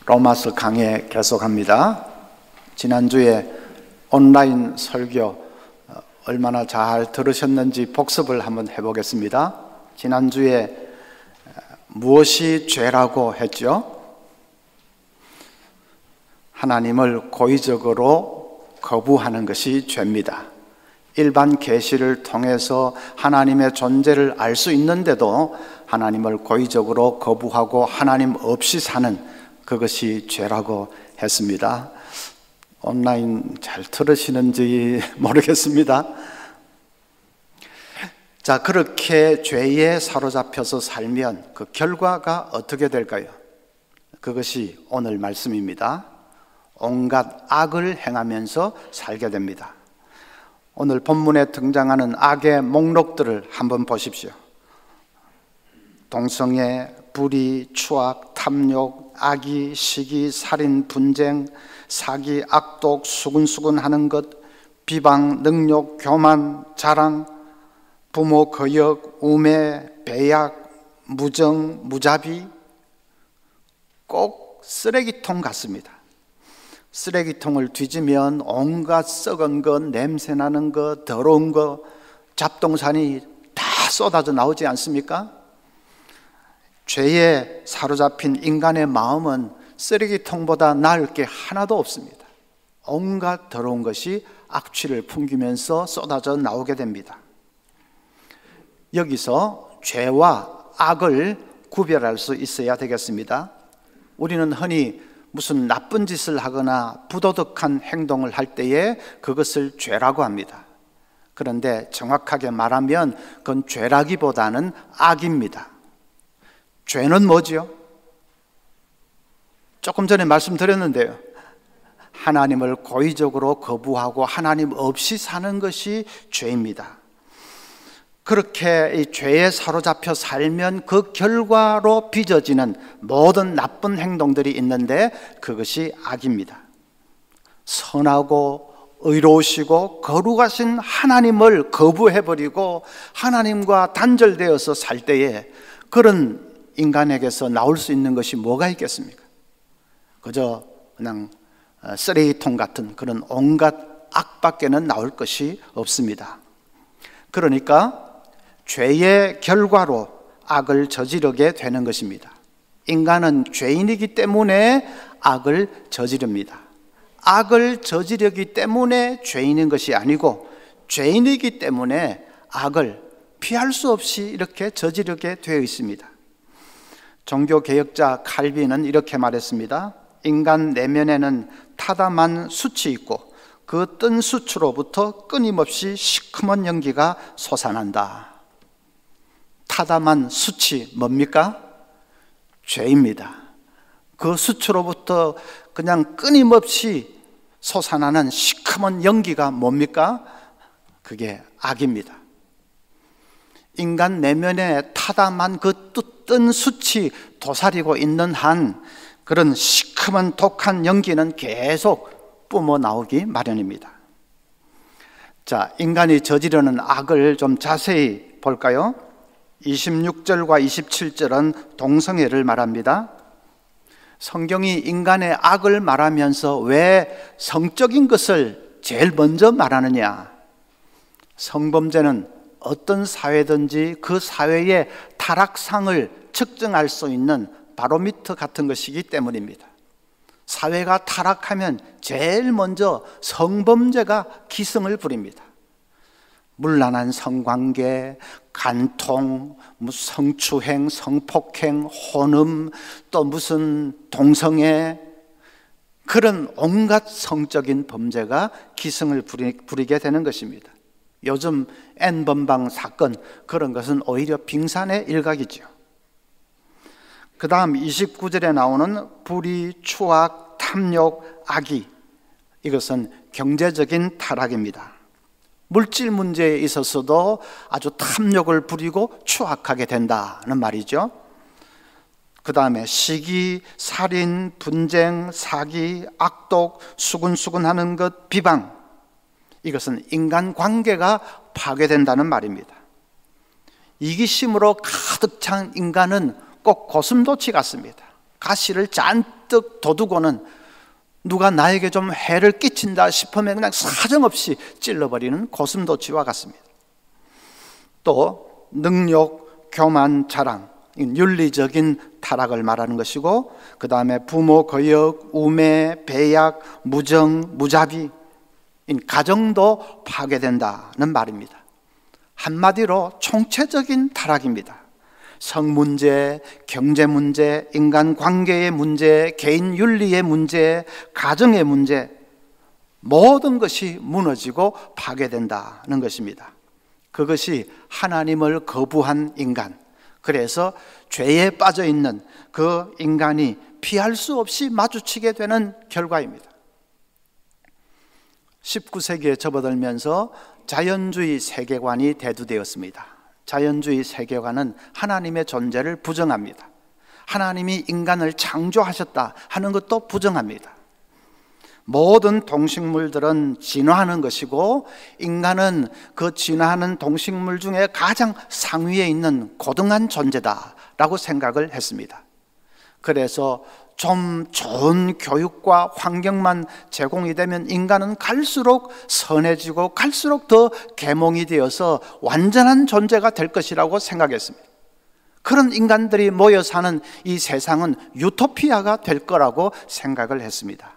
로마서 강해 계속합니다. 지난주에 온라인 설교 얼마나 잘 들으셨는지 복습을 한번 해보겠습니다. 지난주에 무엇이 죄라고 했죠? 하나님을 고의적으로 거부하는 것이 죄입니다. 일반 계시를 통해서 하나님의 존재를 알 수 있는데도 하나님을 고의적으로 거부하고 하나님 없이 사는 그것이 죄라고 했습니다. 온라인 잘 들으시는지 모르겠습니다. 자, 그렇게 죄에 사로잡혀서 살면 그 결과가 어떻게 될까요? 그것이 오늘 말씀입니다. 온갖 악을 행하면서 살게 됩니다. 오늘 본문에 등장하는 악의 목록들을 한번 보십시오. 동성애, 불의, 추악, 탐욕, 악의, 시기, 살인, 분쟁, 사기, 악독, 수군수군하는 것, 비방, 능욕, 교만, 자랑, 부모 거역, 우매, 배약, 무정, 무자비, 꼭 쓰레기통 같습니다. 쓰레기통을 뒤지면 온갖 썩은 것, 냄새나는 것, 더러운 것, 잡동사니 다 쏟아져 나오지 않습니까? 죄에 사로잡힌 인간의 마음은 쓰레기통보다 나을 게 하나도 없습니다. 온갖 더러운 것이 악취를 풍기면서 쏟아져 나오게 됩니다. 여기서 죄와 악을 구별할 수 있어야 되겠습니다. 우리는 흔히 무슨 나쁜 짓을 하거나 부도덕한 행동을 할 때에 그것을 죄라고 합니다. 그런데 정확하게 말하면 그건 죄라기보다는 악입니다. 죄는 뭐지요? 조금 전에 말씀드렸는데요. 하나님을 고의적으로 거부하고 하나님 없이 사는 것이 죄입니다. 그렇게 이 죄에 사로잡혀 살면 그 결과로 빚어지는 모든 나쁜 행동들이 있는데 그것이 악입니다. 선하고 의로우시고 거룩하신 하나님을 거부해버리고 하나님과 단절되어서 살 때에 그런 인간에게서 나올 수 있는 것이 뭐가 있겠습니까? 그저 그냥 쓰레기통 같은 그런 온갖 악밖에는 나올 것이 없습니다. 그러니까 죄의 결과로 악을 저지르게 되는 것입니다. 인간은 죄인이기 때문에 악을 저지릅니다. 악을 저지르기 때문에 죄인인 것이 아니고 죄인이기 때문에 악을 피할 수 없이 이렇게 저지르게 되어 있습니다. 종교개혁자 칼빈은 이렇게 말했습니다. 인간 내면에는 타담한 숯이 있고 그 뜬 숯으로부터 끊임없이 시커먼 연기가 솟아난다. 타담한 숯이 뭡니까? 죄입니다. 그 숯으로부터 그냥 끊임없이 솟아나는 시커먼 연기가 뭡니까? 그게 악입니다. 인간 내면에 타담한 그 뜬 숯이 도사리고 있는 한 그런 시커먼 독한 연기는 계속 뿜어 나오기 마련입니다. 자, 인간이 저지르는 악을 좀 자세히 볼까요? 26절과 27절은 동성애를 말합니다. 성경이 인간의 악을 말하면서 왜 성적인 것을 제일 먼저 말하느냐? 성범죄는 어떤 사회든지 그 사회의 타락상을 측정할 수 있는 바로미터 같은 것이기 때문입니다. 사회가 타락하면 제일 먼저 성범죄가 기승을 부립니다. 문란한 성관계, 간통, 성추행, 성폭행, 혼음, 또 무슨 동성애, 그런 온갖 성적인 범죄가 기승을 부리게 되는 것입니다. 요즘 N번방 사건, 그런 것은 오히려 빙산의 일각이죠. 그 다음 29절에 나오는 불의, 추악, 탐욕, 악의, 이것은 경제적인 타락입니다. 물질 문제에 있어서도 아주 탐욕을 부리고 추악하게 된다는 말이죠. 그 다음에 시기, 살인, 분쟁, 사기, 악독, 수군수군하는 것, 비방, 이것은 인간관계가 파괴된다는 말입니다. 이기심으로 가득 찬 인간은 꼭 고슴도치 같습니다. 가시를 잔뜩 돋우고는 누가 나에게 좀 해를 끼친다 싶으면 그냥 사정없이 찔러버리는 고슴도치와 같습니다. 또 능욕, 교만, 자랑, 윤리적인 타락을 말하는 것이고, 그 다음에 부모 거역, 우매, 배약, 무정, 무자비, 가정도 파괴된다는 말입니다. 한마디로 총체적인 타락입니다. 성문제, 경제문제, 인간관계의 문제, 개인 윤리의 문제, 가정의 문제, 모든 것이 무너지고 파괴된다는 것입니다. 그것이 하나님을 거부한 인간, 그래서 죄에 빠져 있는 그 인간이 피할 수 없이 마주치게 되는 결과입니다. 19세기에 접어들면서 자연주의 세계관이 대두되었습니다. 자연주의 세계관은 하나님의 존재를 부정합니다. 하나님이 인간을 창조하셨다 하는 것도 부정합니다. 모든 동식물들은 진화하는 것이고, 인간은 그 진화하는 동식물 중에 가장 상위에 있는 고등한 존재다라고 생각을 했습니다. 그래서 좀 좋은 교육과 환경만 제공이 되면 인간은 갈수록 선해지고 갈수록 더 계몽이 되어서 완전한 존재가 될 것이라고 생각했습니다. 그런 인간들이 모여 사는 이 세상은 유토피아가 될 거라고 생각을 했습니다.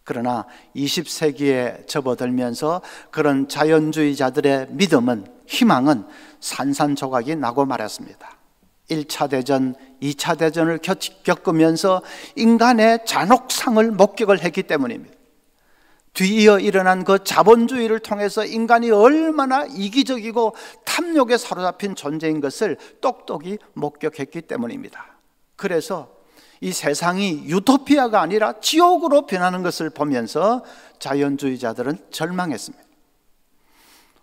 그러나 20세기에 접어들면서 그런 자연주의자들의 믿음은, 희망은 산산조각이 나고 말았습니다. 1차 대전, 2차 대전을 겪으면서 인간의 잔혹상을 목격을 했기 때문입니다. 뒤이어 일어난 그 자본주의를 통해서 인간이 얼마나 이기적이고 탐욕에 사로잡힌 존재인 것을 똑똑히 목격했기 때문입니다. 그래서 이 세상이 유토피아가 아니라 지옥으로 변하는 것을 보면서 자연주의자들은 절망했습니다.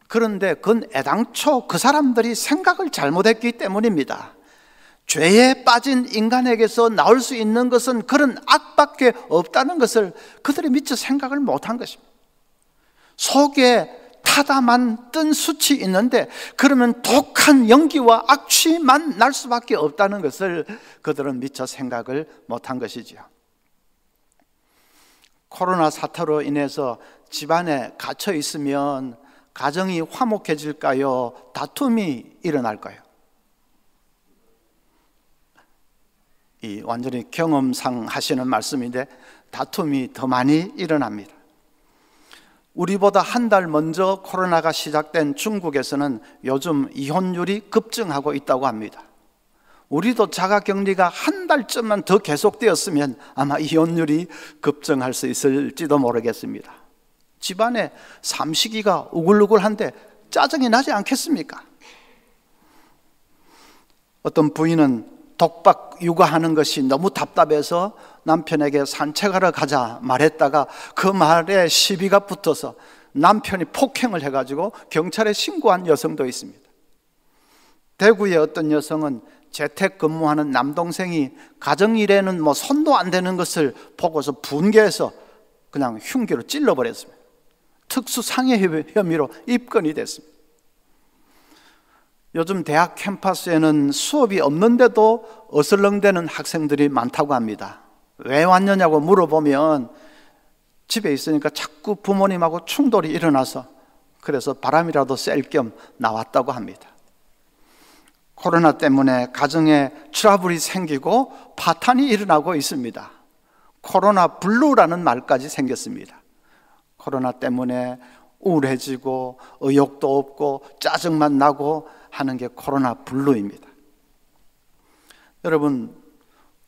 그런데 그건 애당초 그 사람들이 생각을 잘못했기 때문입니다. 죄에 빠진 인간에게서 나올 수 있는 것은 그런 악밖에 없다는 것을 그들이 미처 생각을 못한 것입니다. 속에 타다만 뜬 숯이 있는데 그러면 독한 연기와 악취만 날 수밖에 없다는 것을 그들은 미처 생각을 못한 것이지요. 코로나 사태로 인해서 집안에 갇혀 있으면 가정이 화목해질까요? 다툼이 일어날까요? 이 완전히 경험상 하시는 말씀인데 다툼이 더 많이 일어납니다. 우리보다 한 달 먼저 코로나가 시작된 중국에서는 요즘 이혼율이 급증하고 있다고 합니다. 우리도 자가격리가 한 달쯤만 더 계속되었으면 아마 이혼율이 급증할 수 있을지도 모르겠습니다. 집안에 삼식이가 우글우글한데 짜증이 나지 않겠습니까? 어떤 부인은 독박 육아하는 것이 너무 답답해서 남편에게 산책하러 가자 말했다가 그 말에 시비가 붙어서 남편이 폭행을 해가지고 경찰에 신고한 여성도 있습니다. 대구의 어떤 여성은 재택근무하는 남동생이 가정일에는 뭐 손도 안 대는 것을 보고서 분개해서 그냥 흉기로 찔러버렸습니다. 특수상해 혐의로 입건이 됐습니다. 요즘 대학 캠퍼스에는 수업이 없는데도 어슬렁대는 학생들이 많다고 합니다. 왜 왔느냐고 물어보면 집에 있으니까 자꾸 부모님하고 충돌이 일어나서 그래서 바람이라도 쐴 겸 나왔다고 합니다. 코로나 때문에 가정에 트러블이 생기고 파탄이 일어나고 있습니다. 코로나 블루라는 말까지 생겼습니다. 코로나 때문에 우울해지고 의욕도 없고 짜증만 나고 하는 게 코로나 블루입니다. 여러분,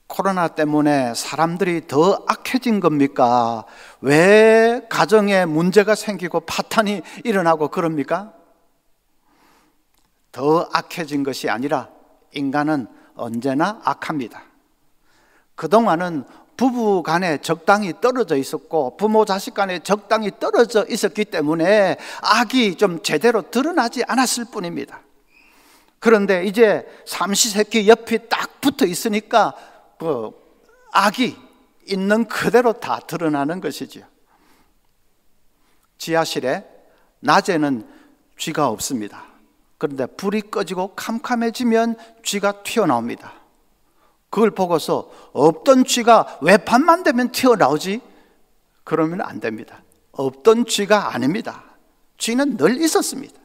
코로나 때문에 사람들이 더 악해진 겁니까? 왜 가정에 문제가 생기고 파탄이 일어나고 그럽니까? 더 악해진 것이 아니라 인간은 언제나 악합니다. 그동안은 부부 간에 적당히 떨어져 있었고 부모 자식 간에 적당히 떨어져 있었기 때문에 악이 좀 제대로 드러나지 않았을 뿐입니다. 그런데 이제 삼시세끼 옆이 딱 붙어 있으니까 그 악이 있는 그대로 다 드러나는 것이지요. 지하실에 낮에는 쥐가 없습니다. 그런데 불이 꺼지고 캄캄해지면 쥐가 튀어나옵니다. 그걸 보고서 없던 쥐가 왜 밤만 되면 튀어나오지? 그러면 안 됩니다. 없던 쥐가 아닙니다. 쥐는 늘 있었습니다.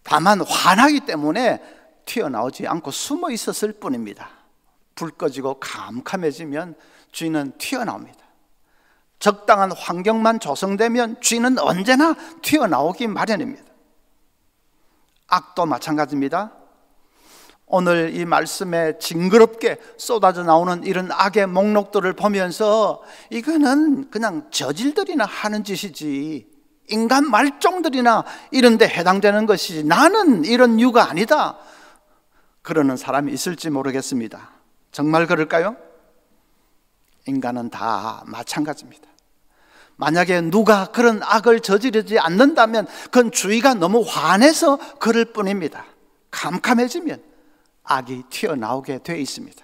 다만 환하기 때문에 튀어나오지 않고 숨어 있었을 뿐입니다. 불 꺼지고 캄캄해지면 쥐는 튀어나옵니다. 적당한 환경만 조성되면 쥐는 언제나 튀어나오기 마련입니다. 악도 마찬가지입니다. 오늘 이 말씀에 징그럽게 쏟아져 나오는 이런 악의 목록들을 보면서 이거는 그냥 저질들이나 하는 짓이지, 인간 말종들이나 이런 데 해당되는 것이지 나는 이런 유가 아니다, 그러는 사람이 있을지 모르겠습니다. 정말 그럴까요? 인간은 다 마찬가지입니다. 만약에 누가 그런 악을 저지르지 않는다면 그건 주의가 너무 환해서 그럴 뿐입니다. 캄캄해지면 악이 튀어나오게 되어 있습니다.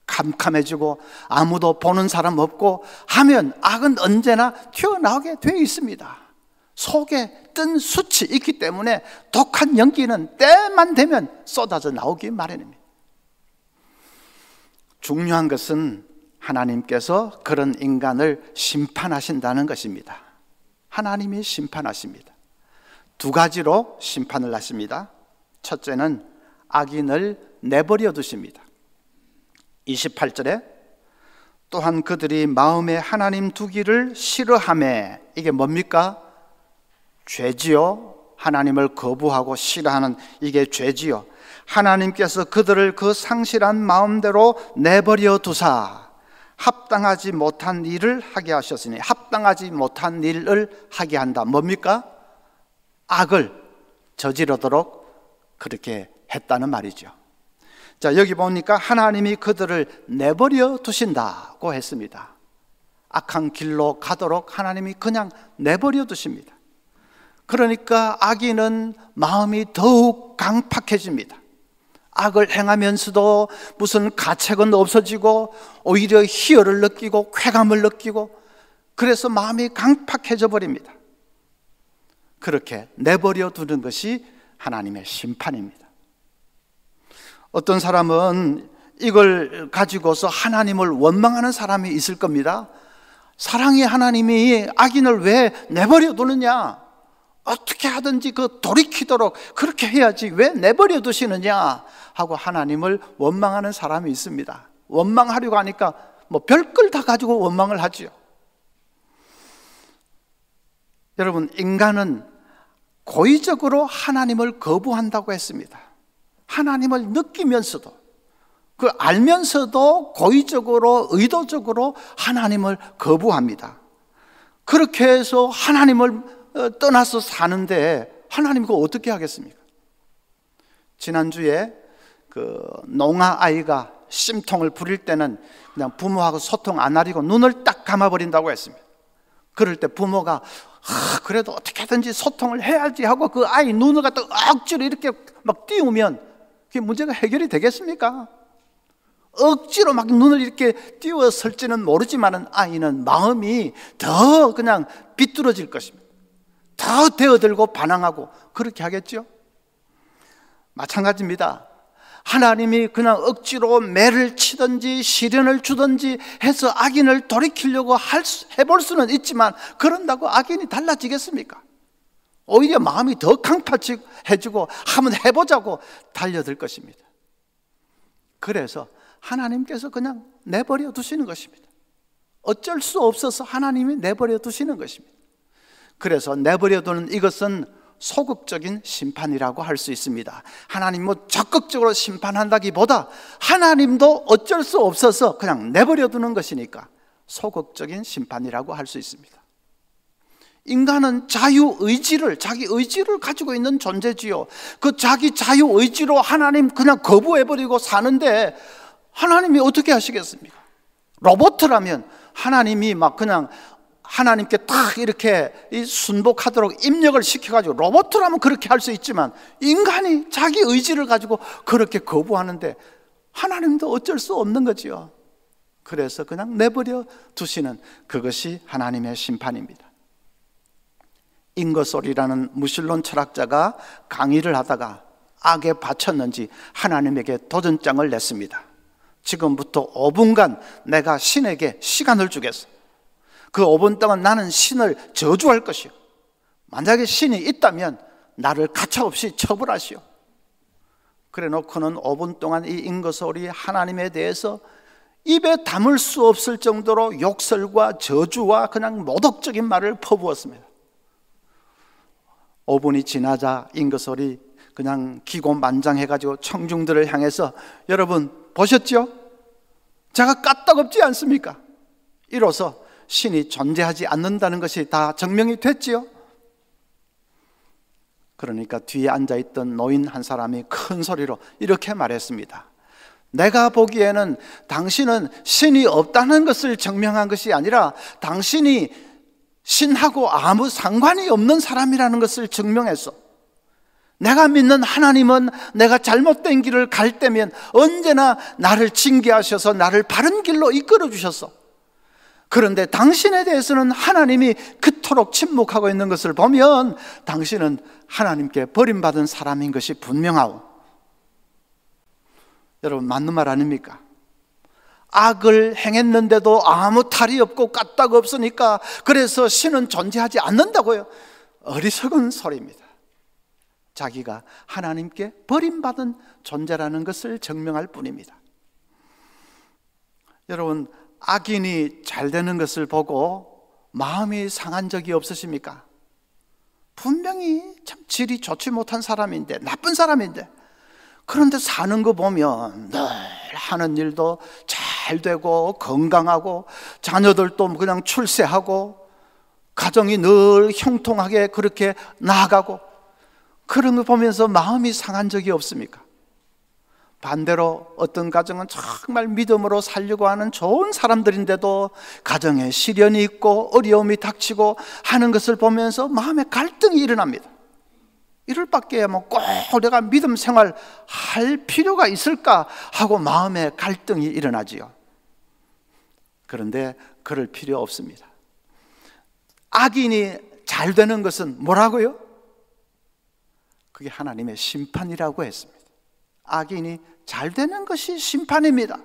캄캄해지고 아무도 보는 사람 없고 하면 악은 언제나 튀어나오게 되어 있습니다. 속에 뜬 숯이 있기 때문에 독한 연기는 때만 되면 쏟아져 나오기 마련입니다. 중요한 것은 하나님께서 그런 인간을 심판하신다는 것입니다. 하나님이 심판하십니다. 두 가지로 심판을 하십니다. 첫째는 악인을 내버려 두십니다. 28절에 또한 그들이 마음에 하나님 두기를 싫어하매, 이게 뭡니까? 죄지요. 하나님을 거부하고 싫어하는 이게 죄지요. 하나님께서 그들을 그 상실한 마음대로 내버려 두사 합당하지 못한 일을 하게 하셨으니, 합당하지 못한 일을 하게 한다. 뭡니까? 악을 저지르도록 그렇게 했다는 말이죠. 자, 여기 보니까 하나님이 그들을 내버려 두신다고 했습니다. 악한 길로 가도록 하나님이 그냥 내버려 두십니다. 그러니까 악인은 마음이 더욱 강팍해집니다. 악을 행하면서도 무슨 가책은 없어지고 오히려 희열을 느끼고 쾌감을 느끼고, 그래서 마음이 강팍해져 버립니다. 그렇게 내버려 두는 것이 하나님의 심판입니다. 어떤 사람은 이걸 가지고서 하나님을 원망하는 사람이 있을 겁니다. 사랑의 하나님이 악인을 왜 내버려 두느냐, 어떻게 하든지 그 돌이키도록 그렇게 해야지 왜 내버려 두시느냐 하고 하나님을 원망하는 사람이 있습니다. 원망하려고 하니까 뭐 별걸 다 가지고 원망을 하죠. 여러분, 인간은 고의적으로 하나님을 거부한다고 했습니다. 하나님을 느끼면서도, 그 알면서도 고의적으로 의도적으로 하나님을 거부합니다. 그렇게 해서 하나님을 떠나서 사는데 하나님 그거 어떻게 하겠습니까? 지난주에 그 농아 아이가 심통을 부릴 때는 그냥 부모하고 소통 안 하려고 눈을 딱 감아버린다고 했습니다. 그럴 때 부모가 그래도 어떻게든지 소통을 해야지 하고 그 아이 눈을 갖다 억지로 이렇게 막 띄우면 그게 문제가 해결이 되겠습니까? 억지로 막 눈을 이렇게 띄웠을지는 모르지만 아이는 마음이 더 그냥 비뚤어질 것입니다. 더 대어들고 반항하고 그렇게 하겠죠? 마찬가지입니다. 하나님이 그냥 억지로 매를 치든지 시련을 주든지 해서 악인을 돌이키려고 해볼 수는 있지만, 그런다고 악인이 달라지겠습니까? 오히려 마음이 더 강팍해지고 한번 해보자고 달려들 것입니다. 그래서 하나님께서 그냥 내버려 두시는 것입니다. 어쩔 수 없어서 하나님이 내버려 두시는 것입니다. 그래서 내버려 두는 이것은 소극적인 심판이라고 할 수 있습니다. 하나님 뭐 적극적으로 심판한다기보다 하나님도 어쩔 수 없어서 그냥 내버려 두는 것이니까 소극적인 심판이라고 할 수 있습니다. 인간은 자유의지를, 자기 의지를 가지고 있는 존재지요. 그 자기 자유의지로 하나님 그냥 거부해버리고 사는데 하나님이 어떻게 하시겠습니까? 로봇이라면 하나님이 막 그냥 하나님께 딱 이렇게 순복하도록 입력을 시켜가지고, 로봇이라면 그렇게 할 수 있지만 인간이 자기 의지를 가지고 그렇게 거부하는데 하나님도 어쩔 수 없는 거지요. 그래서 그냥 내버려 두시는 그것이 하나님의 심판입니다. 잉거솔이라는 무신론 철학자가 강의를 하다가 악에 바쳤는지 하나님에게 도전장을 냈습니다. 지금부터 5분간 내가 신에게 시간을 주겠어. 그 5분 동안 나는 신을 저주할 것이요, 만약에 신이 있다면 나를 가차없이 처벌하시오. 그래 놓고는 5분 동안 이 잉거솔이 하나님에 대해서 입에 담을 수 없을 정도로 욕설과 저주와 그냥 모독적인 말을 퍼부었습니다. 5분이 지나자 잉거솔이 그냥 기고만장해가지고 청중들을 향해서, 여러분 보셨죠? 제가 까딱없지 않습니까? 이로써 신이 존재하지 않는다는 것이 다 증명이 됐지요. 그러니까 뒤에 앉아있던 노인 한 사람이 큰 소리로 이렇게 말했습니다. 내가 보기에는 당신은 신이 없다는 것을 증명한 것이 아니라 당신이 신하고 아무 상관이 없는 사람이라는 것을 증명했어. 내가 믿는 하나님은 내가 잘못된 길을 갈 때면 언제나 나를 징계하셔서 나를 바른 길로 이끌어 주셨어. 그런데 당신에 대해서는 하나님이 그토록 침묵하고 있는 것을 보면 당신은 하나님께 버림받은 사람인 것이 분명하오. 여러분, 맞는 말 아닙니까? 악을 행했는데도 아무 탈이 없고 까딱 없으니까 그래서 신은 존재하지 않는다고요? 어리석은 소리입니다. 자기가 하나님께 버림받은 존재라는 것을 증명할 뿐입니다. 여러분, 악인이 잘 되는 것을 보고 마음이 상한 적이 없으십니까? 분명히 참 질이 좋지 못한 사람인데, 나쁜 사람인데, 그런데 사는 거 보면 늘 하는 일도 잘 되고 건강하고 자녀들도 그냥 출세하고 가정이 늘 형통하게 그렇게 나아가고, 그런 거 보면서 마음이 상한 적이 없습니까? 반대로 어떤 가정은 정말 믿음으로 살려고 하는 좋은 사람들인데도 가정에 시련이 있고 어려움이 닥치고 하는 것을 보면서 마음에 갈등이 일어납니다. 이럴 밖에 꼭 내가 믿음 생활 할 필요가 있을까 하고 마음에 갈등이 일어나지요. 그런데 그럴 필요 없습니다. 악인이 잘 되는 것은 뭐라고요? 그게 하나님의 심판이라고 했습니다. 악인이 잘 되는 것이 심판입니다.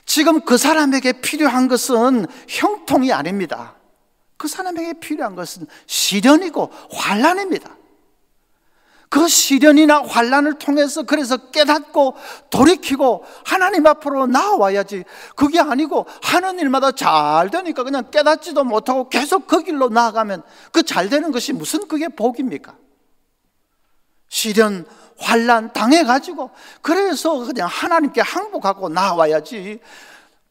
지금 그 사람에게 필요한 것은 형통이 아닙니다. 그 사람에게 필요한 것은 시련이고 환난입니다. 그 시련이나 환난을 통해서 그래서 깨닫고 돌이키고 하나님 앞으로 나와야지, 그게 아니고 하는 일마다 잘 되니까 그냥 깨닫지도 못하고 계속 그 길로 나아가면 그 잘 되는 것이 무슨 그게 복입니까? 시련, 환난 당해가지고 그래서 그냥 하나님께 항복하고 나와야지,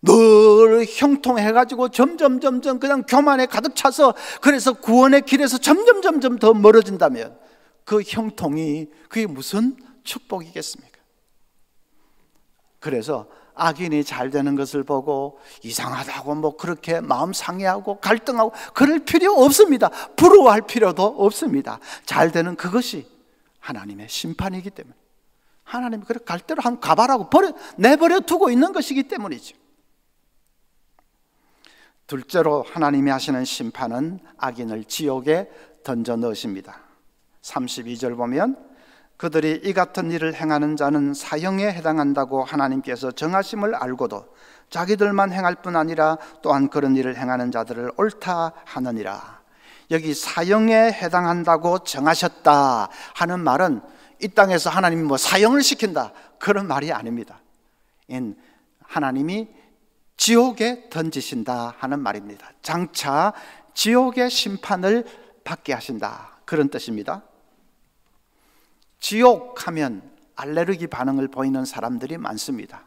늘 형통해가지고 점점 그냥 교만에 가득 차서 그래서 구원의 길에서 점점 더 멀어진다면 그 형통이 그게 무슨 축복이겠습니까? 그래서 악인이 잘 되는 것을 보고 이상하다고 그렇게 마음 상해하고 갈등하고 그럴 필요 없습니다. 부러워할 필요도 없습니다. 잘 되는 그것이 하나님의 심판이기 때문에, 하나님이 그렇게 갈 대로 한번 가봐라고 내버려 두고 있는 것이기 때문이죠. 둘째로 하나님이 하시는 심판은 악인을 지옥에 던져 넣으십니다. 32절 보면 그들이 이 같은 일을 행하는 자는 사형에 해당한다고 하나님께서 정하심을 알고도 자기들만 행할 뿐 아니라 또한 그런 일을 행하는 자들을 옳다 하느니라. 여기 사형에 해당한다고 정하셨다 하는 말은 이 땅에서 하나님이 사형을 시킨다 그런 말이 아닙니다. 하나님이 지옥에 던지신다 하는 말입니다. 장차 지옥의 심판을 받게 하신다 그런 뜻입니다. 지옥 하면 알레르기 반응을 보이는 사람들이 많습니다.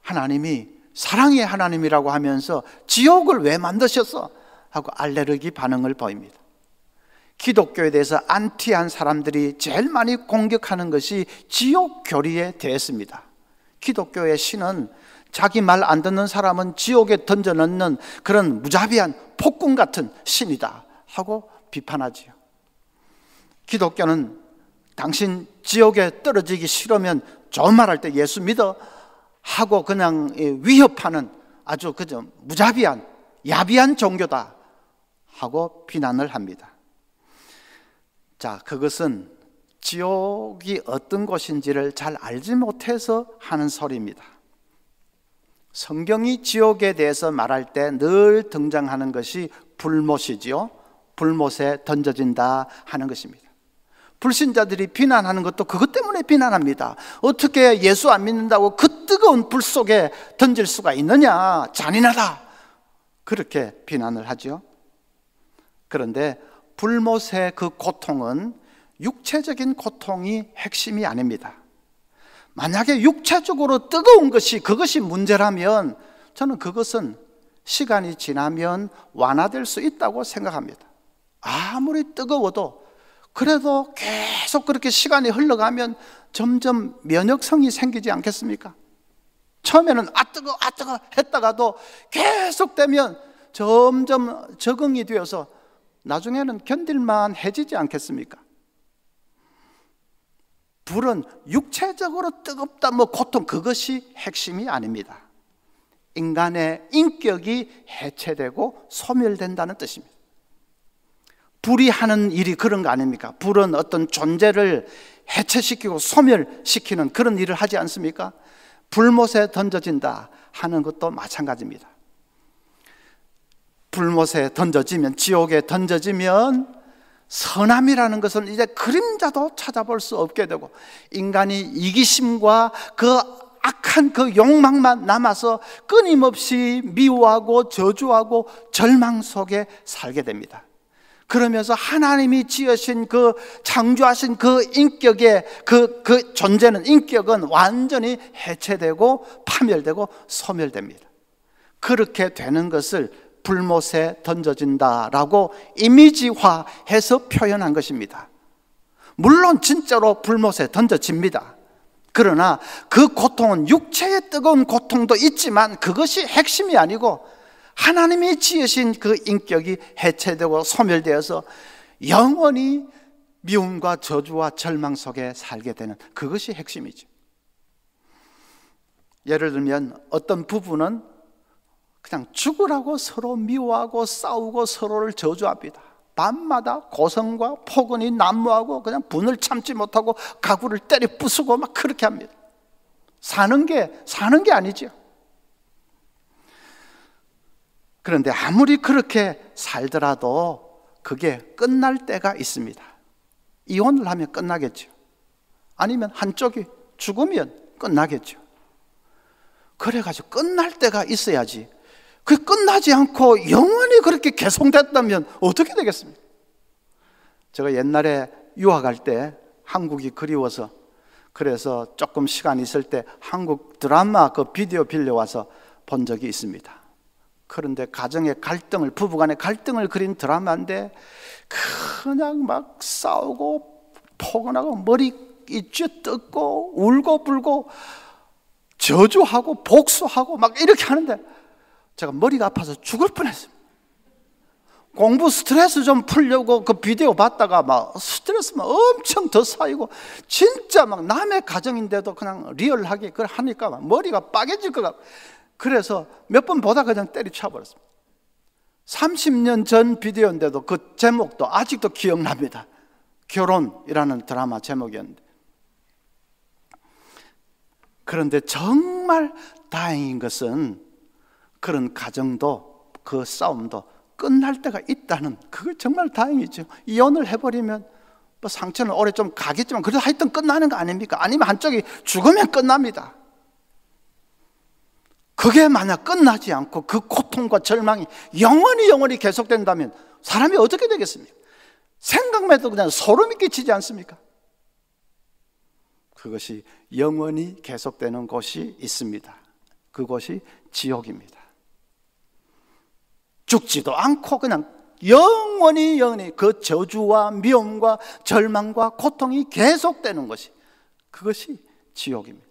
하나님이 사랑의 하나님이라고 하면서 지옥을 왜 만드셨어? 하고 알레르기 반응을 보입니다. 기독교에 대해서 안티한 사람들이 제일 많이 공격하는 것이 지옥 교리에 대해서입니다. 기독교의 신은 자기 말 안 듣는 사람은 지옥에 던져넣는 그런 무자비한 폭군 같은 신이다 하고 비판하지요. 기독교는 당신 지옥에 떨어지기 싫으면 좋은 말 할 때 예수 믿어 하고 그냥 위협하는 아주 그저 무자비한 야비한 종교다 하고 비난을 합니다. 자, 그것은 지옥이 어떤 곳인지를 잘 알지 못해서 하는 소리입니다. 성경이 지옥에 대해서 말할 때 늘 등장하는 것이 불못이지요. 불못에 던져진다 하는 것입니다. 불신자들이 비난하는 것도 그것 때문에 비난합니다. 어떻게 예수 안 믿는다고 그 뜨거운 불 속에 던질 수가 있느냐, 잔인하다, 그렇게 비난을 하죠. 그런데 불못의 그 고통은 육체적인 고통이 핵심이 아닙니다. 만약에 육체적으로 뜨거운 것이 그것이 문제라면 저는 그것은 시간이 지나면 완화될 수 있다고 생각합니다. 아무리 뜨거워도 그래도 계속 그렇게 시간이 흘러가면 점점 면역성이 생기지 않겠습니까? 처음에는 아 뜨거 했다가도 계속되면 점점 적응이 되어서 나중에는 견딜만 해지지 않겠습니까? 불은 육체적으로 뜨겁다 고통, 그것이 핵심이 아닙니다. 인간의 인격이 해체되고 소멸된다는 뜻입니다. 불이 하는 일이 그런 거 아닙니까? 불은 어떤 존재를 해체시키고 소멸시키는 그런 일을 하지 않습니까? 불못에 던져진다 하는 것도 마찬가지입니다. 불못에 던져지면, 지옥에 던져지면 선함이라는 것은 이제 그림자도 찾아볼 수 없게 되고 인간이 이기심과 그 악한 그 욕망만 남아서 끊임없이 미워하고 저주하고 절망 속에 살게 됩니다. 그러면서 하나님이 지으신 그 창조하신 그 인격의 그 존재는, 인격은 완전히 해체되고 파멸되고 소멸됩니다. 그렇게 되는 것을 불못에 던져진다라고 이미지화해서 표현한 것입니다. 물론 진짜로 불못에 던져집니다. 그러나 그 고통은 육체의 뜨거운 고통도 있지만 그것이 핵심이 아니고 하나님이 지으신 그 인격이 해체되고 소멸되어서 영원히 미움과 저주와 절망 속에 살게 되는 그것이 핵심이죠. 예를 들면 어떤 부부는 그냥 죽으라고 서로 미워하고 싸우고 서로를 저주합니다. 밤마다 고성과 포근이 난무하고 그냥 분을 참지 못하고 가구를 때려 부수고 막 그렇게 합니다. 사는 게 아니죠. 그런데 아무리 그렇게 살더라도 그게 끝날 때가 있습니다. 이혼을 하면 끝나겠죠. 아니면 한쪽이 죽으면 끝나겠죠. 그래가지고 끝날 때가 있어야지. 그 끝나지 않고 영원히 그렇게 계속됐다면 어떻게 되겠습니까? 제가 옛날에 유학할 때 한국이 그리워서, 그래서 조금 시간 있을 때 한국 드라마 그 비디오 빌려와서 본 적이 있습니다. 그런데 가정의 갈등을, 부부간의 갈등을 그린 드라마인데 그냥 막 싸우고 포근하고 머리 쥐뜯고 울고 불고 저주하고 복수하고 막 이렇게 하는데 제가 머리가 아파서 죽을 뻔했습니다. 공부 스트레스 좀 풀려고 그 비디오 봤다가 막 스트레스만 엄청 더 쌓이고 진짜 막 남의 가정인데도 그냥 리얼하게 그걸 하니까 막 머리가 빠개질 것 같고, 그래서 몇 번 보다 그냥 때려쳐 버렸습니다. 30년 전 비디오인데도 그 제목도 아직도 기억납니다. 결혼이라는 드라마 제목이었는데, 그런데 정말 다행인 것은 그런 가정도 그 싸움도 끝날 때가 있다는, 그거 정말 다행이죠. 이혼을 해버리면 뭐 상처는 오래 좀 가겠지만 그래도 하여튼 끝나는 거 아닙니까? 아니면 한쪽이 죽으면 끝납니다. 그게 만약 끝나지 않고 그 고통과 절망이 영원히 계속된다면 사람이 어떻게 되겠습니까? 생각만 해도 그냥 소름이 끼치지 않습니까? 그것이 영원히 계속되는 곳이 있습니다. 그곳이 지옥입니다. 죽지도 않고 그냥 영원히 그 저주와 미움과 절망과 고통이 계속되는 것이, 그것이 지옥입니다.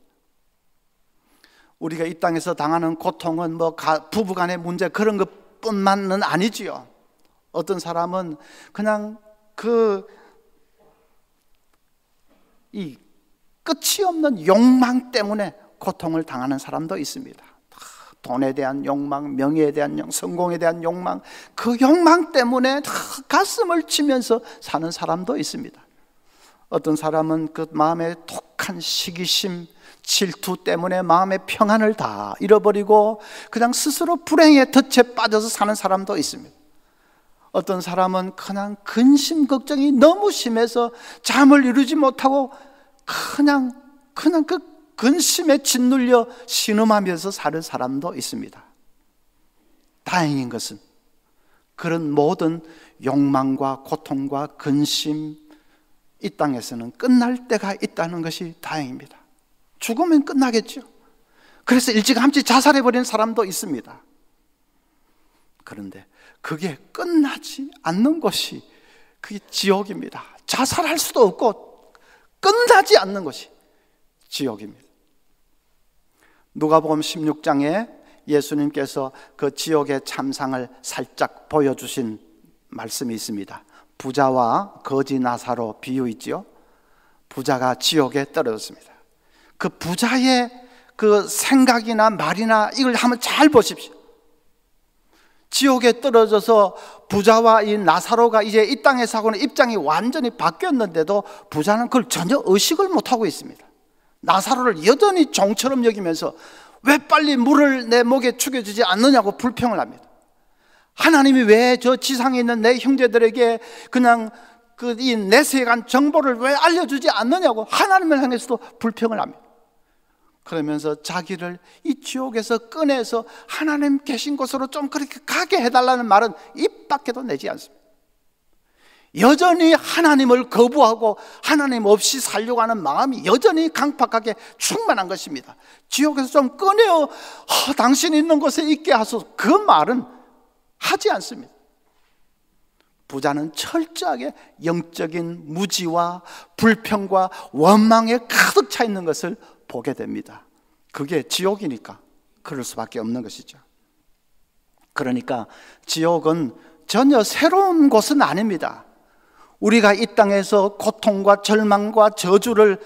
우리가 이 땅에서 당하는 고통은 뭐 부부간의 문제 그런 것뿐만은 아니지요. 어떤 사람은 그냥 이 끝이 없는 욕망 때문에 고통을 당하는 사람도 있습니다. 돈에 대한 욕망, 명예에 대한 욕망, 성공에 대한 욕망, 그 욕망 때문에 가슴을 치면서 사는 사람도 있습니다. 어떤 사람은 그 마음에 독한 시기심, 질투 때문에 마음의 평안을 다 잃어버리고 그냥 스스로 불행의 덫에 빠져서 사는 사람도 있습니다. 어떤 사람은 그냥 근심 걱정이 너무 심해서 잠을 이루지 못하고 그냥 그 근심에 짓눌려 신음하면서 사는 사람도 있습니다. 다행인 것은 그런 모든 욕망과 고통과 근심, 이 땅에서는 끝날 때가 있다는 것이 다행입니다. 죽으면 끝나겠죠. 그래서 일찌감치 자살해버리는 사람도 있습니다. 그런데 그게 끝나지 않는 것이 그게 지옥입니다. 자살할 수도 없고 끝나지 않는 것이 지옥입니다. 누가복음 16장에 예수님께서 그 지옥의 참상을 살짝 보여주신 말씀이 있습니다. 부자와 거지 나사로 비유 있죠. 부자가 지옥에 떨어졌습니다. 그 부자의 그 생각이나 말이나 이걸 한번 잘 보십시오. 지옥에 떨어져서 부자와 이 나사로가 이제 이 땅에서하고는 입장이 완전히 바뀌었는데도 부자는 그걸 전혀 의식을 못하고 있습니다. 나사로를 여전히 종처럼 여기면서 왜 빨리 물을 내 목에 죽여주지 않느냐고 불평을 합니다. 하나님이 왜 저 지상에 있는 내 형제들에게 그냥 그 이 내세간 정보를 왜 알려주지 않느냐고 하나님을 향해서도 불평을 합니다. 그러면서 자기를 이 지옥에서 꺼내서 하나님 계신 곳으로 좀 그렇게 가게 해달라는 말은 입 밖에도 내지 않습니다. 여전히 하나님을 거부하고 하나님 없이 살려고 하는 마음이 여전히 강팍하게 충만한 것입니다. 지옥에서 좀 꺼내어 당신이 있는 곳에 있게 하소서, 그 말은 하지 않습니다. 부자는 철저하게 영적인 무지와 불평과 원망에 가득 차 있는 것을 보게 됩니다. 그게 지옥이니까 그럴 수밖에 없는 것이죠. 그러니까 지옥은 전혀 새로운 곳은 아닙니다. 우리가 이 땅에서 고통과 절망과 저주를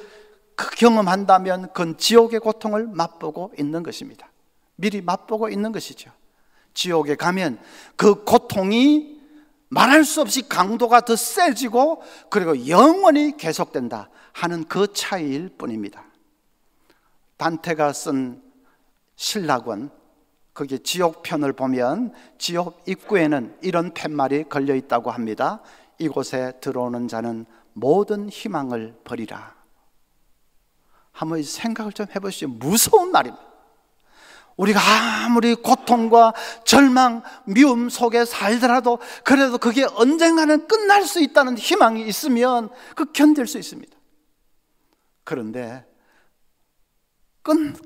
경험한다면 그건 지옥의 고통을 맛보고 있는 것입니다. 미리 맛보고 있는 것이죠. 지옥에 가면 그 고통이 말할 수 없이 강도가 더 세지고 그리고 영원히 계속된다 하는 그 차이일 뿐입니다. 단테가 쓴 신라권, 거기 지옥편을 보면 지옥 입구에는 이런 팻말이 걸려 있다고 합니다. 이곳에 들어오는 자는 모든 희망을 버리라. 한번 생각을 좀 해보시죠. 무서운 말입니다. 우리가 아무리 고통과 절망, 미움 속에 살더라도 그래도 그게 언젠가는 끝날 수 있다는 희망이 있으면 그 견딜 수 있습니다. 그런데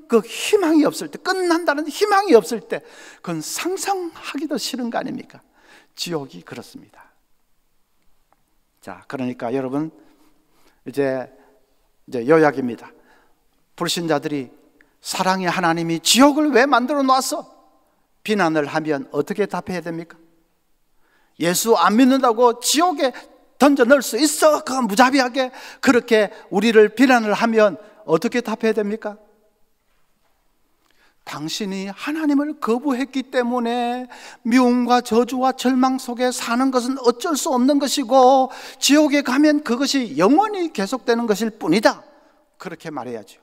그 희망이 없을 때, 끝난다는 희망이 없을 때 그건 상상하기도 싫은 거 아닙니까? 지옥이 그렇습니다. 자, 그러니까 여러분 이제 요약입니다. 불신자들이 사랑의 하나님이 지옥을 왜 만들어 놨어? 비난을 하면 어떻게 답해야 됩니까? 예수 안 믿는다고 지옥에 던져 넣을 수 있어? 그 무자비하게 그렇게 우리를 비난을 하면 어떻게 답해야 됩니까? 당신이 하나님을 거부했기 때문에 미움과 저주와 절망 속에 사는 것은 어쩔 수 없는 것이고 지옥에 가면 그것이 영원히 계속되는 것일 뿐이다. 그렇게 말해야죠.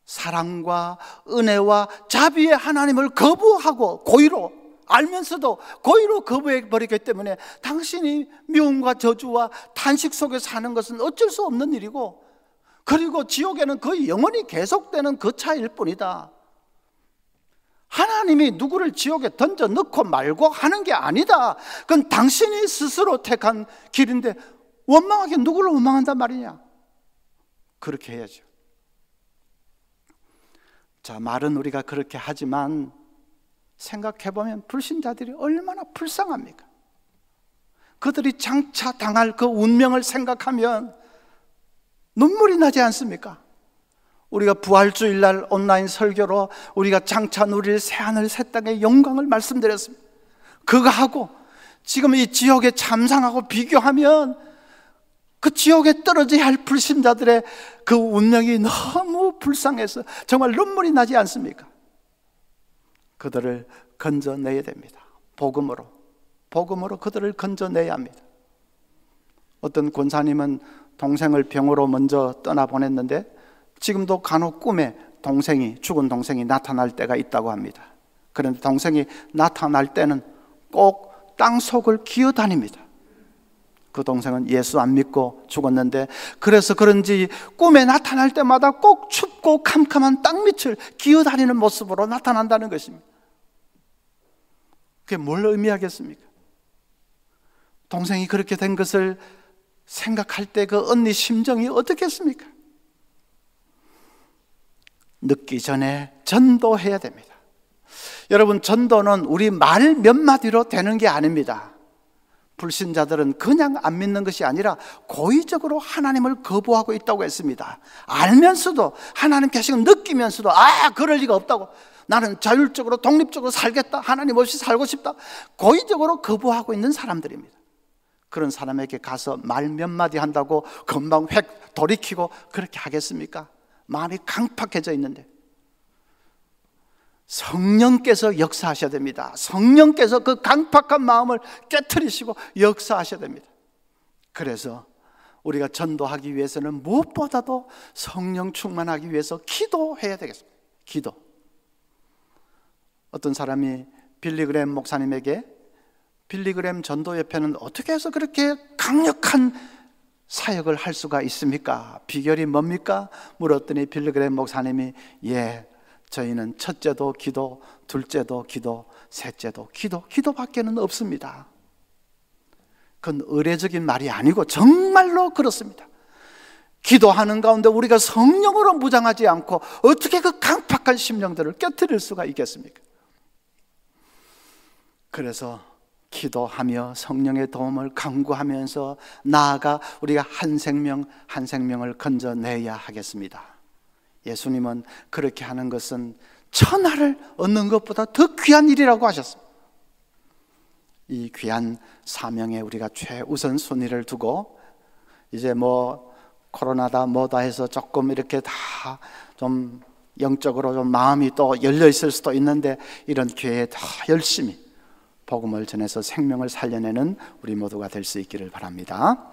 사랑과 은혜와 자비의 하나님을 거부하고 고의로, 알면서도 고의로 거부해버리기 때문에 당신이 미움과 저주와 탄식 속에 사는 것은 어쩔 수 없는 일이고 그리고 지옥에는 거의 영원히 계속되는 그 차이일 뿐이다. 하나님이 누구를 지옥에 던져 넣고 말고 하는 게 아니다. 그건 당신이 스스로 택한 길인데 원망하게 누구를 원망한단 말이냐? 그렇게 해야죠. 자, 말은 우리가 그렇게 하지만 생각해보면 불신자들이 얼마나 불쌍합니까? 그들이 장차 당할 그 운명을 생각하면 눈물이 나지 않습니까? 우리가 부활주일날 온라인 설교로 우리가 장차 누릴 새하늘 새 땅의 영광을 말씀드렸습니다. 그거하고 지금 이 지옥의 참상하고 비교하면 그 지옥에 떨어져야 할 불신자들의 그 운명이 너무 불쌍해서 정말 눈물이 나지 않습니까? 그들을 건져내야 됩니다. 복음으로 그들을 건져내야 합니다. 어떤 권사님은 동생을 병으로 먼저 떠나보냈는데 지금도 간혹 꿈에 죽은 동생이 나타날 때가 있다고 합니다. 그런데 동생이 나타날 때는 꼭 땅속을 기어다닙니다. 그 동생은 예수 안 믿고 죽었는데, 그래서 그런지 꿈에 나타날 때마다 꼭 춥고 캄캄한 땅밑을 기어다니는 모습으로 나타난다는 것입니다. 그게 뭘 의미하겠습니까? 동생이 그렇게 된 것을 생각할 때 그 언니 심정이 어떻겠습니까? 늦기 전에 전도해야 됩니다. 여러분, 전도는 우리 말 몇 마디로 되는 게 아닙니다. 불신자들은 그냥 안 믿는 것이 아니라 고의적으로 하나님을 거부하고 있다고 했습니다. 알면서도, 하나님 계시고 느끼면서도 그럴 리가 없다고, 나는 자율적으로 독립적으로 살겠다, 하나님 없이 살고 싶다, 고의적으로 거부하고 있는 사람들입니다. 그런 사람에게 가서 말 몇 마디 한다고 금방 획 돌이키고 그렇게 하겠습니까? 마음이 강팍해져 있는데. 성령께서 역사하셔야 됩니다. 성령께서 그 강팍한 마음을 깨트리시고 역사하셔야 됩니다. 그래서 우리가 전도하기 위해서는 무엇보다도 성령 충만하기 위해서 기도해야 되겠습니다. 기도. 어떤 사람이 빌리그램 목사님에게, 빌리그램 전도협회는 어떻게 해서 그렇게 강력한 사역을 할 수가 있습니까? 비결이 뭡니까? 물었더니 빌리그램 목사님이, 저희는 첫째도 기도, 둘째도 기도, 셋째도 기도, 기도밖에는 없습니다. 그건 의례적인 말이 아니고 정말로 그렇습니다. 기도하는 가운데 우리가 성령으로 무장하지 않고 어떻게 그 강팍한 심령들을 깨트릴 수가 있겠습니까? 그래서 기도하며 성령의 도움을 간구하면서 나아가 우리가 한 생명 한 생명을 건져내야 하겠습니다. 예수님은 그렇게 하는 것은 천하를 얻는 것보다 더 귀한 일이라고 하셨습니다. 이 귀한 사명에 우리가 최우선 순위를 두고, 이제 코로나다 뭐다 해서 조금 이렇게 다 좀 영적으로 좀 마음이 또 열려 있을 수도 있는데, 이런 기회에 더 열심히 복음을 전해서 생명을 살려내는 우리 모두가 될 수 있기를 바랍니다.